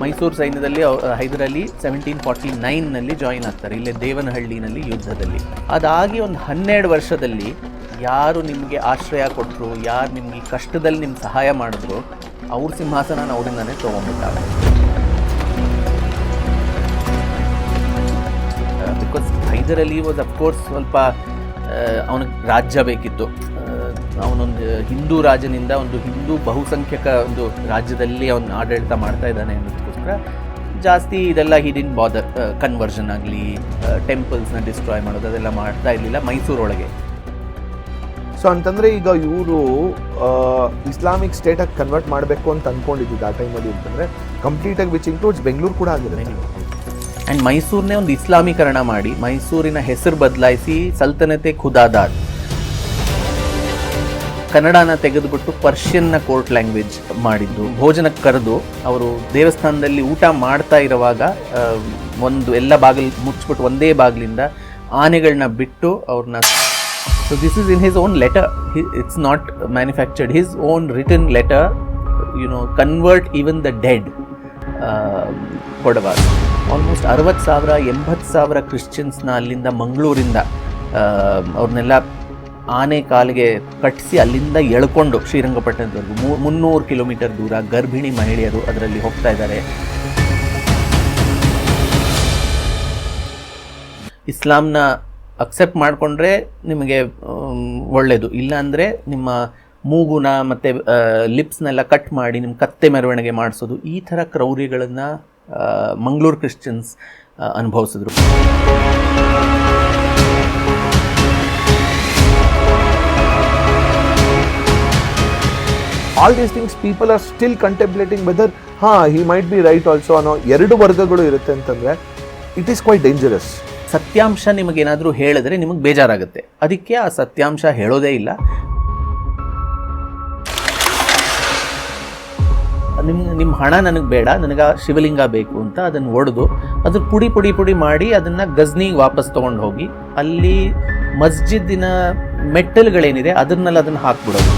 ಮೈಸೂರು ಸೈನ್ಯದಲ್ಲಿ ಹೈದರ್ ಅಲಿ 1749ನಲ್ಲಿ ಜಾಯಿನ್ ಆಗ್ತಾರೆ, ಇಲ್ಲೇ ದೇವನಹಳ್ಳಿನಲ್ಲಿ ಯುದ್ಧದಲ್ಲಿ. ಅದಾಗಿ ಒಂದು 12 ವರ್ಷದಲ್ಲಿ ಯಾರು ನಿಮಗೆ ಆಶ್ರಯ ಕೊಟ್ಟರು, ಯಾರು ನಿಮಗೆ ಕಷ್ಟದಲ್ಲಿ ನಿಮ್ಮ ಸಹಾಯ ಮಾಡಿದ್ರು, ಅವ್ರ ಸಿಂಹಾಸನ ಅವರಿಂದನೇ ತೊಗೊಂಡ್ಬಿಟ್ಟಾರೆ. Because Hyder Ali was of course ಸ್ವಲ್ಪ ಅವನಿಗೆ ರಾಜ್ಯ ಬೇಕಿತ್ತು. ಅವನೊಂದು ಹಿಂದೂ ರಾಜನಿಂದ ಒಂದು ಹಿಂದೂ ಬಹುಸಂಖ್ಯಕ ಒಂದು ರಾಜ್ಯದಲ್ಲಿ ಅವನು ಆಡಳಿತ ಮಾಡ್ತಾ ಇದ್ದಾನೆ ಅನ್ನೋದಕ್ಕೋಸ್ಕರ ಜಾಸ್ತಿ ಇದೆಲ್ಲ ಹಿಡಿನ್ ಬಾದರ್ ಕನ್ವರ್ಷನ್ ಆಗಲಿ, ಟೆಂಪಲ್ಸ್ನ ಡಿಸ್ಟ್ರಾಯ್ ಮಾಡೋದು ಅದೆಲ್ಲ ಮಾಡ್ತಾ ಇರಲಿಲ್ಲ ಮೈಸೂರೊಳಗೆ. ಸೊ ಅಂತಂದರೆ ಈಗ ಇವರು ಇಸ್ಲಾಮಿಕ್ ಸ್ಟೇಟಾಗಿ ಕನ್ವರ್ಟ್ ಮಾಡಬೇಕು ಅಂತ ಅಂದ್ಕೊಂಡಿದ್ದು ಆ ಟೈಮಲ್ಲಿ ಅಂತಂದರೆ ಕಂಪ್ಲೀಟಾಗಿ ವಿಚ್ ಇನ್ಕ್ಲೂಡ್ಸ್ ಬೆಂಗಳೂರು ಕೂಡ ಆಗಿದೆ. ಆ್ಯಂಡ್ ಮೈಸೂರನ್ನೇ ಒಂದು ಇಸ್ಲಾಮೀಕರಣ ಮಾಡಿ ಮೈಸೂರಿನ ಹೆಸರು ಬದಲಾಯಿಸಿ ಸಲ್ತನತೆ ಖುದಾದಾದ್, ಕನ್ನಡನ ತೆಗೆದುಬಿಟ್ಟು ಪರ್ಷಿಯನ್ನ ಕೋರ್ಟ್ ಲ್ಯಾಂಗ್ವೇಜ್ ಮಾಡಿದ್ದು. ಭೋಜನಕ್ಕೆ ಕರೆದು ಅವರು ದೇವಸ್ಥಾನದಲ್ಲಿ ಊಟ ಮಾಡ್ತಾ ಇರುವಾಗ ಒಂದು ಎಲ್ಲ ಬಾಗಿಲು ಮುಚ್ಚಿಬಿಟ್ಟು ಒಂದೇ ಬಾಗಿಲಿಂದ ಆನೆಗಳನ್ನ ಬಿಟ್ಟು ಅವ್ರನ್ನ. So this is in his own letter, it's not manufactured, his own written letter, convert even the dead ಕೊಡುವಾಗ. ಆಲ್ಮೋಸ್ಟ್ 60,000 80,000 ಕ್ರಿಶ್ಚಿಯನ್ಸ್ನ ಅಲ್ಲಿಂದ ಮಂಗಳೂರಿಂದ ಅವ್ರನ್ನೆಲ್ಲ ಆನೆ ಕಾಲಿಗೆ ಕಟ್ಟಿಸಿ ಅಲ್ಲಿಂದ ಎಳ್ಕೊಂಡು ಶ್ರೀರಂಗಪಟ್ಟಣದವರೆಗೂ 300 ಕಿಲೋಮೀಟರ್ ದೂರ ಗರ್ಭಿಣಿ ಮಹಿಳೆಯರು ಅದರಲ್ಲಿ ಹೋಗ್ತಾ ಇದ್ದಾರೆ. ಇಸ್ಲಾಂನ ಅಕ್ಸೆಪ್ಟ್ ಮಾಡಿಕೊಂಡ್ರೆ ನಿಮಗೆ ಒಳ್ಳೆಯದು, ಇಲ್ಲಾಂದರೆ ನಿಮ್ಮ ಮೂಗುನ ಮತ್ತು ಲಿಪ್ಸ್ನೆಲ್ಲ ಕಟ್ ಮಾಡಿ ನಿಮ್ಮ ಕತ್ತೆ ಮೆರವಣಿಗೆ ಮಾಡಿಸೋದು, ಈ ಥರ ಕ್ರೌರ್ಯಗಳನ್ನು ಮಂಗಳೂರು ಕ್ರಿಶ್ಚಿಯನ್ಸ್ ಅನುಭವಿಸಿದ್ರು. All these things people are still contemplating whether he might be right also ಅನ್ನೋ 2 ವರ್ಗಗಳು ಇರುತ್ತೆ ಅಂತಂದರೆ ಇಟ್ ಈಸ್ ಕ್ವೈಟ್ ಡೇಂಜರಸ್. ಸತ್ಯಾಂಶ ನಿಮಗೇನಾದರೂ ಹೇಳಿದ್ರೆ ನಿಮಗೆ ಬೇಜಾರಾಗುತ್ತೆ, ಅದಕ್ಕೆ ಆ ಸತ್ಯಾಂಶ ಹೇಳೋದೇ ಇಲ್ಲ. ನಿಮ್ಮ ಹಣ ನನಗೆ ಬೇಡ, ನನಗೆ ಶಿವಲಿಂಗ ಬೇಕು ಅಂತ ಅದನ್ನು ಒಡೆದು ಅದ್ರ ಪುಡಿ ಮಾಡಿ ಅದನ್ನು ಗಜ್ನಿಗೆ ವಾಪಸ್ ತೊಗೊಂಡು ಹೋಗಿ ಅಲ್ಲಿ ಮಸ್ಜಿದ್ದಿನ ಮೆಟ್ಟಲ್ಗಳೇನಿದೆ ಅದನ್ನೆಲ್ಲ ಅದನ್ನು ಹಾಕ್ಬಿಡೋದು.